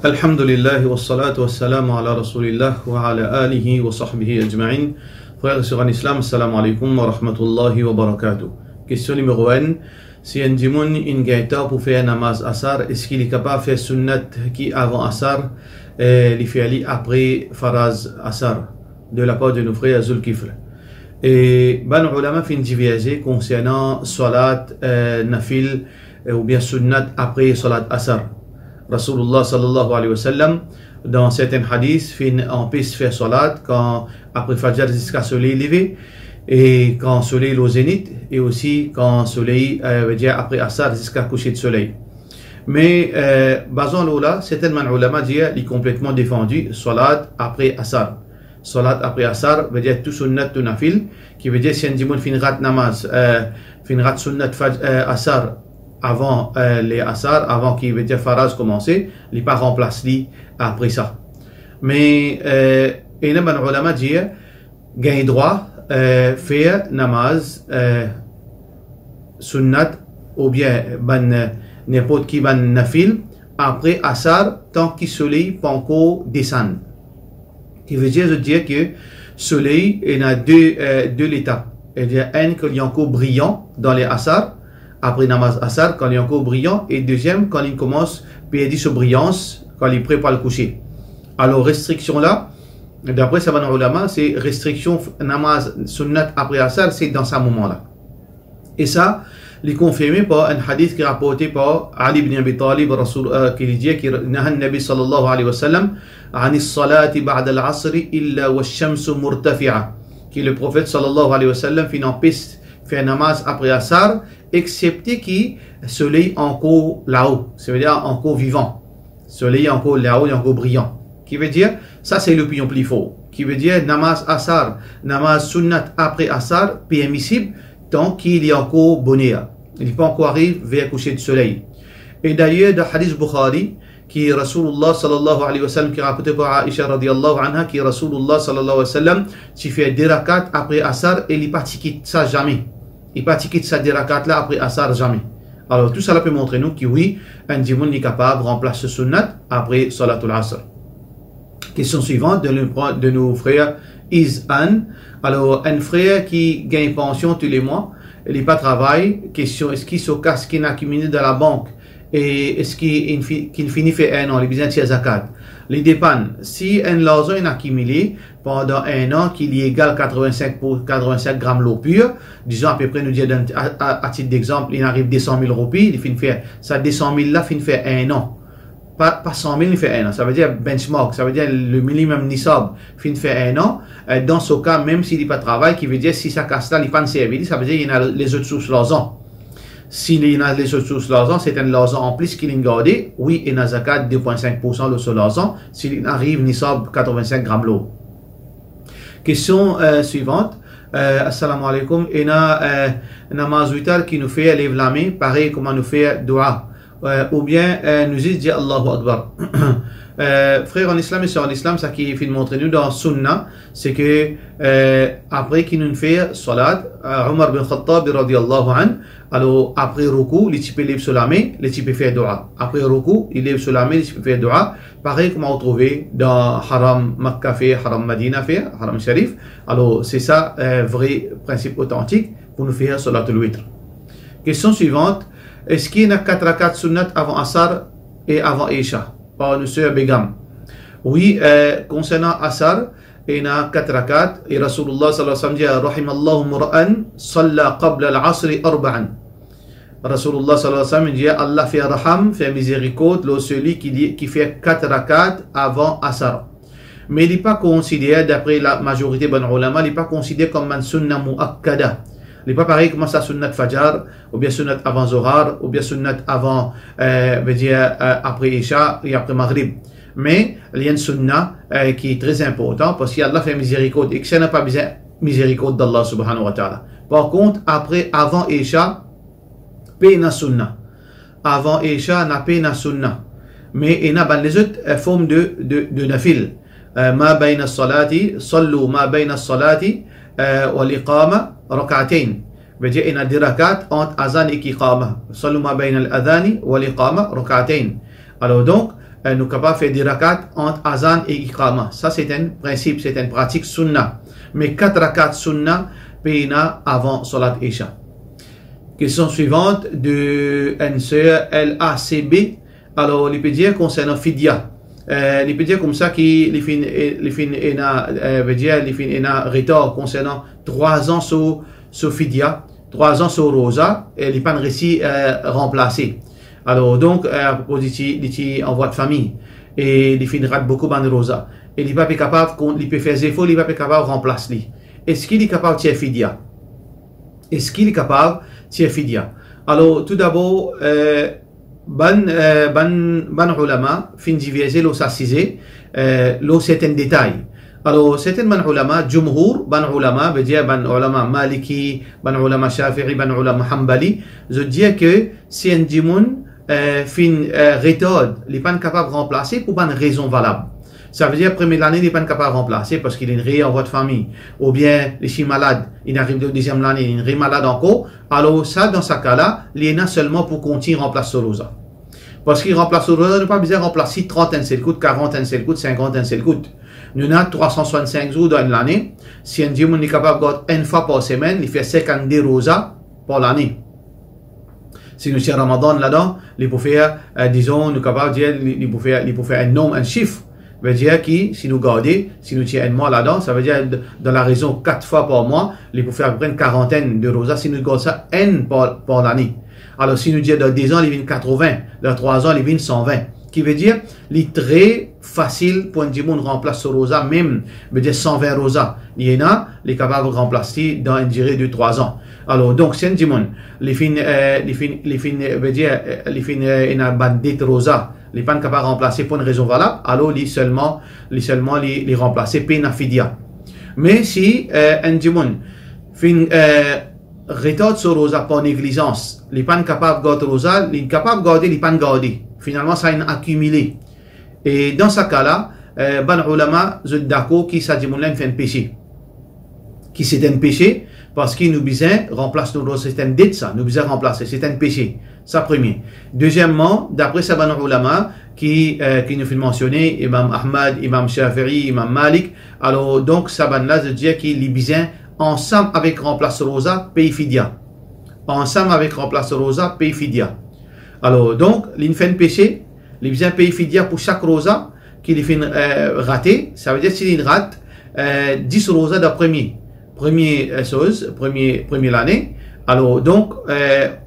Alhamdulillah wa salatu wa salam ala rasulillah wa ala alihi wa sahbihi ajma'in. Frères et sœurs en islam, assalamu alaikum wa rahmatullahi wa barakatuh. Question numéro 1. Si un dimoun in gaita pour faire namaz asar, est-ce qu'il est capable de faire sunnat qui avant asar, les fait après faraz asar, de la part de nos frères Zul Kifl. Et ban ulama fin diverger concernant salat nafil ou bien sunnat après salat asar. Rasulullah sallallahu alayhi wa sallam, dans certains hadiths, on peut faire salat quand après Fajr jusqu'à soleil levé, et quand soleil est au zénith, et aussi quand soleil veut dire après Asar jusqu'à coucher de soleil. Mais basant là, certains ulama disent qu'il est complètement défendu salat après Asar. Salat après Asar veut dire tout sunnat tout nafil, qui veut dire si un dimoun finira namaz, finira sunnat Asar avant les asar, avant qu'il veut dire faraz commencer, il n'est pas remplacé après ça. Mais il y a des ulama qui disent qu'il droit faire namaz sunnat ou bien n'importe qui ban nafil après asar tant que le soleil pas encore descend. Qui veut dire que le soleil il y a deux étapes. Il y a un qui est encore brillant dans les asar, après namaz asar, quand il est encore brillant, et deuxième, quand il commence à perdre sa brillance, quand il est prêt pour le coucher. Alors, restriction là, d'après Savana Ulama, c'est restriction namaz sunnat après asar, c'est dans ce moment-là. Et ça, il est confirmé par un hadith qui est rapporté par Ali ibn Abi Talib, qui dit que Nahan Nabi sallallahu alayhi wa sallam, Ani salati ba'da al-asri illa wa shamsu murtafi'a, qui le prophète sallallahu alayhi wa sallam fait une piste, fait un namaz après asar, excepté que le soleil est encore là-haut, ça veut dire encore vivant. Le soleil est encore là-haut, il est encore brillant. Qui veut dire, ça c'est l'opinion plus fort. Qui veut dire, namaz asar, namaz sunnat après asar, permissible, tant qu'il est encore bonheur. Il n'est pas encore arrivé vers le coucher du soleil. Et d'ailleurs, dans le hadith Bukhari, qui est Rasulullah sallallahu alayhi wa sallam, qui est rapporté par Aisha radiallahu anha, qui est Rasulullah sallallahu alayhi wa sallam, qui fait des rakats après asar, et il ne pratique ça jamais. Il ne pratique ça des rakats là après asar jamais. Alors tout ça peut montrer nous que oui, un dimoun est capable de remplacer sunnat après salatul asr. Question suivante de nos frères Izan. Alors un frère qui gagne pension tous les mois, il n'est pas travail. Question, est-ce qu'il se casse qu'il a accumulé dans la banque et est-ce qu'il finit fait un an, il a besoin de ses zakat. Les dépend. Si un l'argent est accumulé pendant un an qu'il est égal 85 grammes l'eau pure, disons à peu près nous dire à titre d'exemple, il arrive 200 000 roupies, il finit faire ça 200 000 là, finit faire un an. Pas 100 000, il fait un an. Ça veut dire benchmark, ça veut dire le minimum nisab, finit faire un an. Dans ce cas, même s'il n'est pas de travail, qui veut dire si ça casse là, il n'est pas servi, ça veut dire qu'il y a les autres sources l'argent. S'il y a les autres sources l'argent, c'est un l'argent en plus qu'il a gardé, oui, il y a zakat 2,5% de ce l'argent, s'il arrive nisab 85 grammes l'eau. Question suivante. Assalamu alaikum. Il y a namaz witar qui nous fait lève la main, pareil comment nous fait dua. Ou bien nous dit Allahu Akbar. Frère en islam et sœurs en islam, ça qui fait montrer nous dans Sunna, c'est que après qu'il nous fait salat, Omar bin Khattab radiyallahu an, alors après Ruku, les types lèvent sur la main, les types fait dua. Après Ruku, il lève sur la main, les types fait dua. Pareil comme on trouve dans Haram Makkah fait, Haram Madina fait, Haram Sharif. Alors c'est ça vrai principe authentique pour nous faire salatul witr. Question suivante. Est-ce qu'il y a 4 rakats sunnat avant Asar et avant Isha? Par le sœur Begam. Oui, concernant Asar, il y a 4 rakats et Rasulullah sallallahu alayhi wa sallam dit Rahimallahu mura'an salla qabla al-asri arba'an. Rasulullah sallallahu alayhi wa sallam dit Allah fait raham, fait miséricorde, le celui qui fait 4 rakats avant Asar. Mais il n'est pas considéré, d'après la majorité des ulama, il n'est pas considéré comme un sunnah mu'akkada. Il n'est pas pareil comme ça sunnat Fajr, ou bien sunnat avant Zohar, ou bien sunnat avant, après Isha et après Maghrib. Mais il y a une sunnah qui est très important parce qu'Allah fait miséricorde et que ça n'a pas besoin de miséricorde d'Allah subhanahu wa ta'ala. Par contre, avant Isha, pena sunnah. Avant Isha, n'a pena sunnah. Mais il y a les autres formes de nafil. Ma bayna salati, sallu ma bayna salati, wa liqama, rak'atayn. veut dire il y a des rakats entre azan et iqama. Sallu ma bayna al-adhani wa l'iqama rak'atayn. Alors donc, nous capables de faire des rakats entre azan et iqama. Ça, c'est un principe, c'est une pratique sunna. Mais 4 rakats sunna, payna avant Salat Isha. Question suivante de une sœur LACB. Alors, il peut dire concernant Fidya. Il peut dire comme ça qu'il veut dire retard concernant 3 ans sur Fidya, 3 ans sur Rosa, et il n'est pas réussi remplacer. Alors, donc, à propos d'ici en voie de famille, et il finira beaucoup de Rosa. Et il n'est pas capable, il peut faire des efforts, il n'est pas capable de remplacer. Est-ce qu'il est capable de faire Fidya? Est-ce qu'il est capable de faire Fidya? Alors, tout d'abord, ban ulama fin diviser l'eau s'assiser l'eau c'est un détail. Alors certains ban ulama jumhur ban ulama veut dire ban ulama maliki, ban ulama shafi'i, ban ulama hanbali, je dis que si un dimoun fin rétode il n'est pas capable de remplacer pour une raison valable. Ça veut dire première année il n'est pas capable de remplacer parce qu'il est en voie de famille, ou bien il est malade, il arrive de deuxième année, il est malade encore. Alors ça, dans ce cas-là, il est seulement pour continuer à remplacer Rosa. Parce qu'il remplace Rosa, il n'est pas besoin de remplacer 30 un seul coup, 40 un seul coup, 50 un seul coup. Nous avons 365 jours dans l'année. Si un dimanche est capable de faire une fois par semaine, il fait 52 Rosa par l'année. Si nous sommes Ramadan là-dedans, il peut faire, disons, nous sommes capables de dire, il peut faire un nombre, un chiffre. Ça veut dire que si nous gardons, si nous tirons un mois là-dedans, ça veut dire dans la raison 4 fois par mois, il peut faire à peu près une quarantaine de Rosa si nous gardons ça un par l'année. Alors si nous disons dans 10 ans, il vient 80, dans 3 ans, il vient 120. Qui veut dire, il est très facile pour un dimanche de remplacer ce Rosa, même, veut dire 120 Rosa. Il y en a, il est capable de remplacer dans une durée de 3 ans. Alors, donc, c'est un dimanche, il veut dire, il a bandit Rosa. Il n'est pas capable de remplacer pour une raison valable, alors il seulement remplacer peine à Fidya. Mais si un dimanche retarde sur Rosa par négligence, il n'est pas capable de garder Rosa, il est capable de garder, il n'est pas garder. Finalement, ça a accumulé. Et dans ce cas-là, ban ulama, je suis d'accord que ça dimanche fait un péché. Qui c'est un péché parce qu'il nous besoin remplacer nos Rosa, c'est un dette ça, nous besoin remplacer, c'est un péché. Ça premier. Deuxièmement, d'après ça ban ulama qui nous fait mentionner Imam Ahmad, Imam Shafi'i, Imam Malik. Alors donc ça ban là je dis qu'il est besoin ensemble avec remplace Rosa paye Fidya. Ensemble avec remplace Rosa paye Fidya. Alors donc il fait un péché, il besoin paye Fidya pour chaque Rosa qu'il fait rater. Ça veut dire s'il rate 10 Rosa de première chose, première année. Alors donc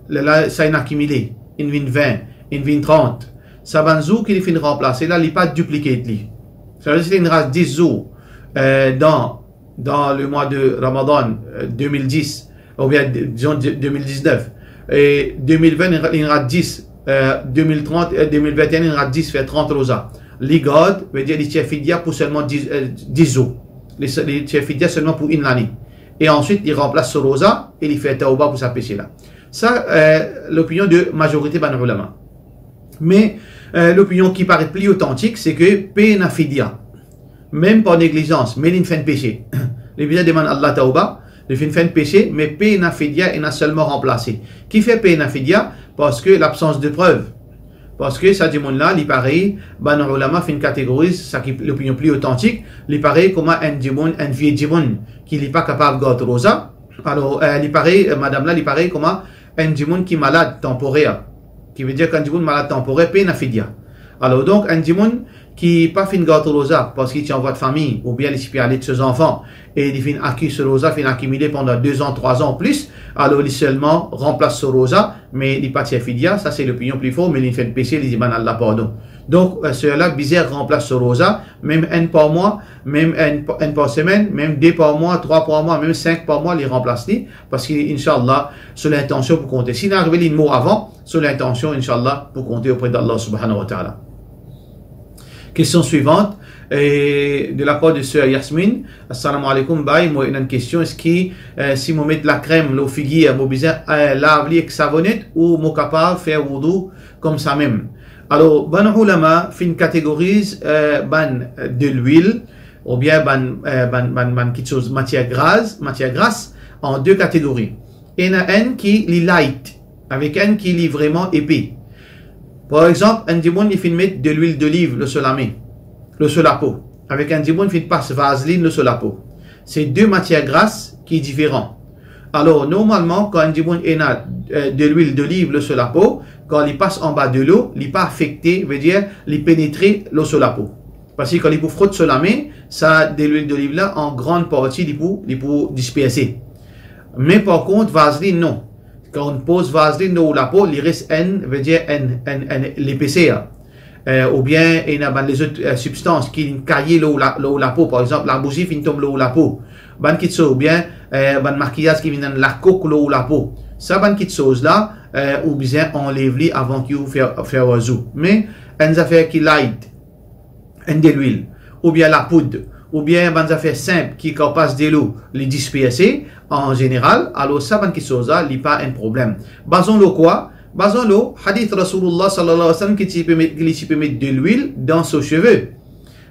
là, ça a accumulé. Il vient 20, il vient 30. Ça va nous qu'il finit remplacer. Là, il n'est pas dupliqué. Ça veut dire qu'il reste 10 jours dans le mois de Ramadan 2010, ou bien disons 2019. Et 2020, il reste 10. 2030, 2021, il reste 10, fait 30 Rosa. L'Igod veut dire les Fidya pour seulement 10 jours. Les Fidya seulement pour une année. Et ensuite, il remplace ce Rosa et il fait Tauba pour sa péché-là. Ça, l'opinion de majorité ban ulama. Mais l'opinion qui paraît plus authentique, c'est que Pena Fidya, même par négligence, mais il fait un péché. Les biens demandent Allah Tauba, il fait un péché, mais Pena Fidya, il a seulement remplacé. Qui fait Pena Fidya? Parce que l'absence de preuve. Parce que ça dit là, il paraît, ban ulama fait une catégorie, ça qui l'opinion plus authentique, il paraît comme un vieux djimoun qui n'est pas capable de garder Rosa. Alors, il paraît, madame là, il paraît comme un djimoun qui est malade temporaire. Qui veut dire qu'un djimoun malade temporaire paye na Fidya. Alors, donc, un djimoun qui n'est pas fin de garder Rosa parce qu'il est en voie de famille, ou bien il peut aller de ses enfants, et il fait acquis ce Rosa, il accumulé pendant 2 ans, 3 ans plus, alors il seulement remplace ce Rosa, mais il n'est pas de Fidya, ça c'est l'opinion plus forte, mais il fait le péché, il dit ban Allah pardon. Donc, ceux-là, bizarre remplace ce Rosa, même un par mois, même un par semaine, même 2 par mois, 3 par mois, même 5 par mois, il remplace lui, parce qu'Inch'Allah, sur l'intention pour compter. S'il arrive les mots avant, sur l'intention, Inch'Allah, pour compter auprès d'Allah subhanahu wa ta'ala. Question suivante, de la part de sœur Yasmine. Assalamu alaikum, bye. Moi, une question. Est-ce que si on met de la crème, l'eau figuier, on besoin laver avec savonnette ou on capable de faire wudu comme ça même? Alors, ban ulama fin catégorise ban de l'huile ou bien ban quelque chose matière grasse en 2 catégories. Il y en a un qui est light, avec un qui est vraiment épais. Par exemple, un dimoun, il fait mettre de l'huile d'olive le sur la peau. Avec un dimoun, il fait passe vaseline le sur la peau. C'est deux matières grasses qui sont différentes. Alors, normalement, quand un dimoun a de l'huile d'olive le sur la peau, quand il passe en bas de l'eau, il n'est pas affecté, veut dire, il pénètre l'eau sur la peau. Parce que quand il frotte sur la main, ça, de l'huile d'olive là, en grande partie, il peut disperser. Mais par contre, vaseline, non. Quand on pose vaseline dans la peau, il reste veut dire l'épaisseur. Ou bien il y a les autres substances qui caillent la peau, par exemple la bougie qui tombe la peau. Ban kit ou bien ban maquillage qui vient la coque la peau. Ça ban kit chose là ou bien enlève li avant qu'il faire oiseau. Mais une affaire qui light, de l'huile ou bien la poudre ou bien ban affaire simple qui passe de l'eau les disperser en général, alors ça ban kit chose là, il pas un problème. Basons le quoi? Basons-le, hadith Rasulullah sallallahu alayhi wa sallam qui peut mettre de l'huile dans ses cheveux.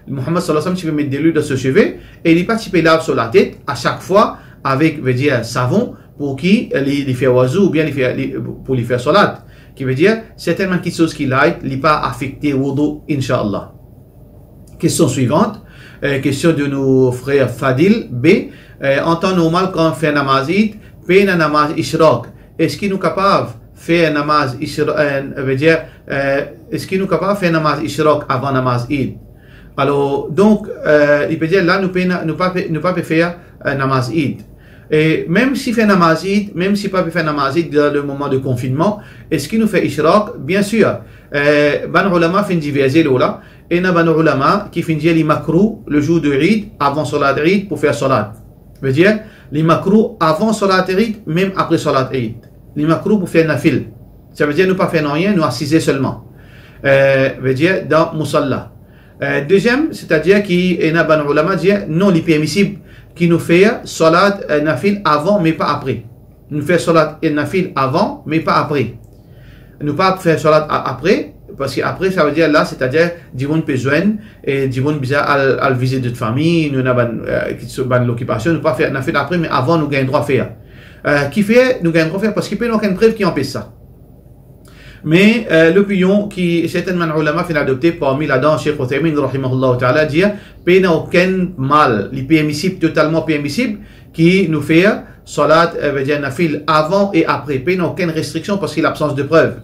Muhammad sallallahu alayhi wa sallam qui peut mettre de l'huile dans ses cheveux et il pas type lave sur la tête à chaque fois avec, veut dire, savon pour qui les faire oiseau ou bien pour les faire salat. Qui veut dire, c'est tellement quelque chose qui light, il n'est pas affecté au wudu, Inch'Allah. Question suivante, question de nos frères Fadil B. En temps normal, quand on fait namazid, paye un namaz ishraq. Est-ce qu'il nous capable faire namaz ishraq, veut dire, est-ce qu'il nous capable faire namaz ishraq avant namaz Eid? Alors, donc, il peut dire là, nous pas faire namaz Eid. Et même si fait namaz Eid, même si pas faire namaz Eid dans le moment de confinement, est-ce qu'il nous fait ishraq? Bien sûr. Ban ulama fin diverser là. Et na ban ulama qui fin dire les makruh le jour de Eid avant salat Eid pour faire salat. Veut dire, les makruh avant salat Eid, même après salat Eid. Les makruh pour faire nafil. Ça veut dire nous pas faire rien, nous assiser seulement. Veut dire dans musalla. Deuxième, c'est-à-dire qui est ban ulama dit non, les permissible qui nous fait salat nafil avant mais pas après. Nous fait salat nafil avant mais pas après. Nous pas faire salat après parce qu'après ça veut dire là, c'est-à-dire divon besoin et divon bizarre à visiter d'autres familles, nous qui sont ban l'occupation, nous pas faire nafil après mais avant nous gagnons droit faire. Qui fait nous gagnons droit faire parce qu'il peut y avoir aucune preuve qui empêche ça. Mais l'opinion qui certainement ulama fait adopter parmi là-dedans Cheikh Uthaymin rahimahullah ta'ala dit qu'il n'y a aucun mal, il est permissible, totalement permissible qui nous fait salat veut dire nafil avant et après, il n'y a aucune restriction parce qu'il y a l'absence de preuve.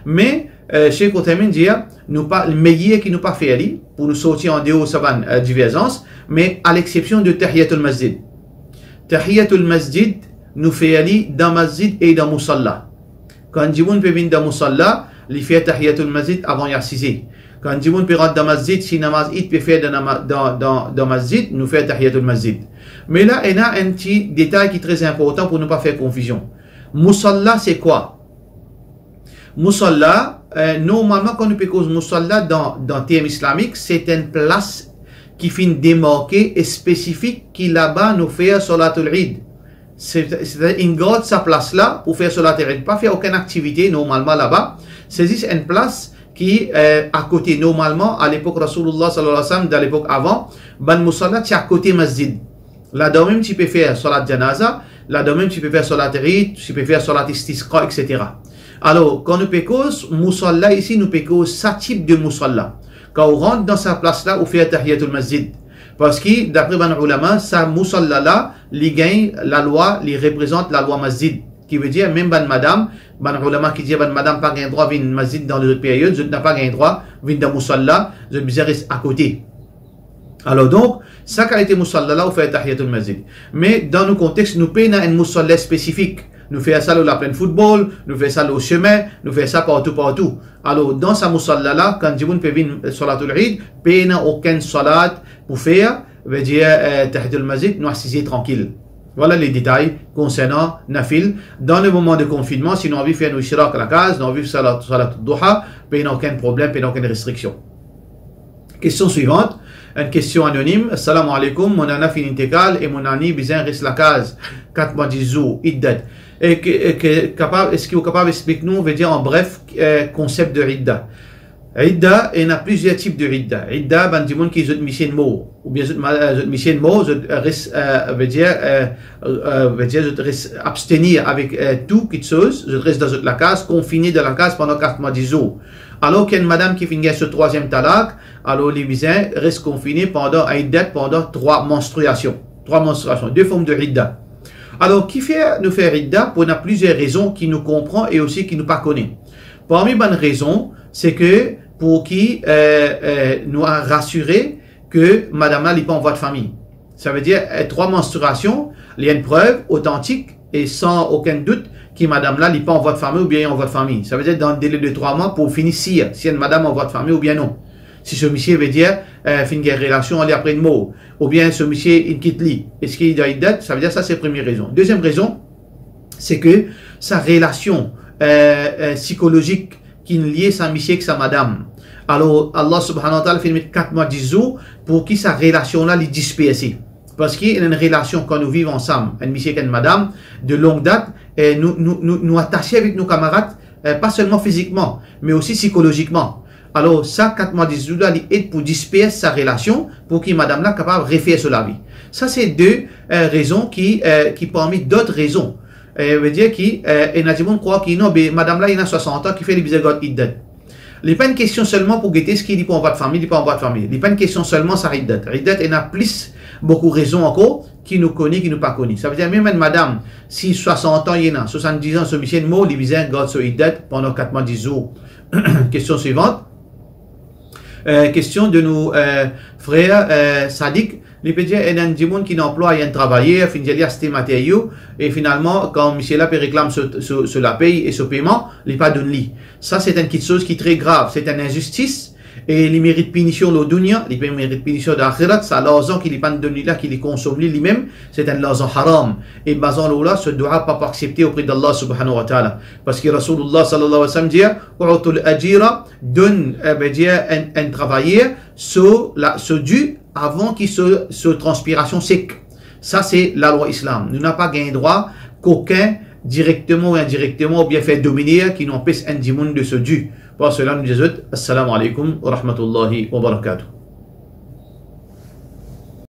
Mais Cheikh Uthaymin dit nous pas le meilleur qui nous pas fait ali pour nous sortir en dehors de divergence, mais à l'exception de tahiyatul masjid. Tahiyatul masjid nous fait ali dans masjid et dans musalla. Quand Djiboun peut venir dans Musalla, il fait tahiyatul masjid avant yassisi. Quand Djiboun peut rentrer dans masjid, si namaz it peut faire dans masjid, nous fait tahiyatul masjid. Mais là, il y a un petit détail qui est très important pour ne pas faire confusion. Musalla, c'est quoi? Musalla, normalement, quand nous parlons de Musalla dans le terme islamique, c'est une place qui finit démarquée et spécifique qui là-bas nous fait Salatul Eid. C'est une garde sa place là pour faire cela, pas faire aucune activité normalement là-bas. C'est juste une place qui à côté normalement à l'époque Rasulullah sallallahu alayhi wa sallam, dans l'époque avant, ban musalla c'est à côté masjid. Là-dedans même tu peux faire salat janaza, là-dedans même tu peux faire salat Eid, tu peux faire salat istisqa, etc. Alors quand nous pécons musalla ici, nous pécons ça type de musalla. Quand on rentre dans sa place là, on fait tahiyatul masjid. Parce que, d'après ban ulama, ça musalla là, les gagne la loi, les représente la loi masjid. Qui veut dire, même ban ulama qui dit ban madame pas gain droit, vient masjid dans l'autre période, je n'ai pas gain droit, vient dans musalla, je reste à côté. Alors donc, ça qualité musalla là, on fait tahiyatul masjid. Mais dans nos contextes, nous payons un musalla spécifique. Nous faisons ça la pleine football, nous faisons ça au chemin, nous faisons ça partout. Alors, dans sa musalla là, quand Djiboun peut venir salatul Eid, il n'y a aucun salat pour faire, veut dire, tahiyatul masjid, nous assiser tranquille. Voilà les détails concernant nafil. Dans le moment de confinement, si nous avons envie de faire nos ishraq à la case, nous avons envie de faire salat duha, il n'y a aucun problème, il n'y a aucune restriction. Question suivante. Une question anonyme. Assalamu alaikum, mon ana fin intégrale et mon ani bizarre reste la case. 4 mois 10 jours, iddat. Est-ce qu'il est capable d'expliquer-nous, veut dire en bref, concept de Idda. Idda, il y a plusieurs types de Idda. Idda, ben, du monde qui est mission mot, ou bien mission mot, veut dire abstenir avec tout, quelque chose, je reste dans la case, confiné dans la case pendant 4 mois 10 jours. Alors qu'il y a une madame qui finit ce troisième talak, alors les visins restent confinés pendant iddat, pendant 3 menstruations. 2 formes de idda. Alors, qui fait nous faire idda? Pour plusieurs raisons qui nous comprend et aussi qui nous pas connaît. Parmi les bonnes raisons, c'est que pour qui nous a rassuré que madame là n'est pas en voie de famille. Ça veut dire 3 menstruations, il y a une preuve authentique et sans aucun doute que madame là n'est pas en voie de famille ou bien en voie de famille. Ça veut dire dans le délai de 3 mois pour finir si une madame en voie de famille ou bien non. Si ce monsieur veut dire fin de relation, aller après une mot, ou bien ce monsieur il quitte lui, est-ce qu'il doit être, ça veut dire ça c'est la première raison. Deuxième raison, c'est que sa relation psychologique qui ne liée sa monsieur avec sa madame. Alors Allah subhanahu wa ta'ala fait mettre 4 mois 10 jours pour que sa relation là les disperser. Parce qu'il y a une relation quand nous vivons ensemble, un monsieur et une madame, de longue date, nous attacher avec nos camarades, pas seulement physiquement, mais aussi psychologiquement. Alors, ça, 4 mois 10 jours, il aide pour disperser sa relation, pour que madame là capable de refaire sur la vie. Ça, c'est 2 raisons qui parmi d'autres raisons, veut dire qu'il y a des gens qui croient que madame là, il a 60 ans, qui fait les bisagotes iddat. Il n'est pas une question seulement pour guetter ce qu'il n'est pas en voie de famille, il n'est pas en voie de famille. Il n'est pas une question seulement sur iddat. Iddat, il y a plus, beaucoup de raisons encore, qui nous connaissent, qui nous pas connaissent. Ça veut dire, même une madame, si 60 ans, il y en a, 70 ans, ce monsieur de mot, les bisagotes garde sur iddat pendant 4 mois 10 jours. Question suivante. Question de nos frères sadiques. Les pédiatres, il y a des gens qui n'emploient rien travailler, finissent à acheter matériaux, et finalement, quand monsieur là réclame sur la paye et ce paiement, il n'est pas donné. Ça, c'est une petite chose qui est très grave. C'est une injustice, et il mérite punition le dunya, il mérite punition d'akhirat, ça l'argent qu'il n'est pas donné là, qu'il est consommé lui-même, c'est un argent haram. Et basant là, ce doit pas accepter auprès d'Allah subhanahu wa ta'ala. Parce que Rasulullah sallallahu alayhi wa sallam dit, U'utul ajira, donne, un travailleur, ce dû, avant qu'il se transpiration sec. Ça, c'est la loi islam. Nous n'avons pas gagné droit qu'aucun, directement ou indirectement, ou bien fait dominer, qui n'empêche un dimoun de ce dû. Pour cela, nous disons, Assalamu alaikum wa rahmatullahi wa barakatuh.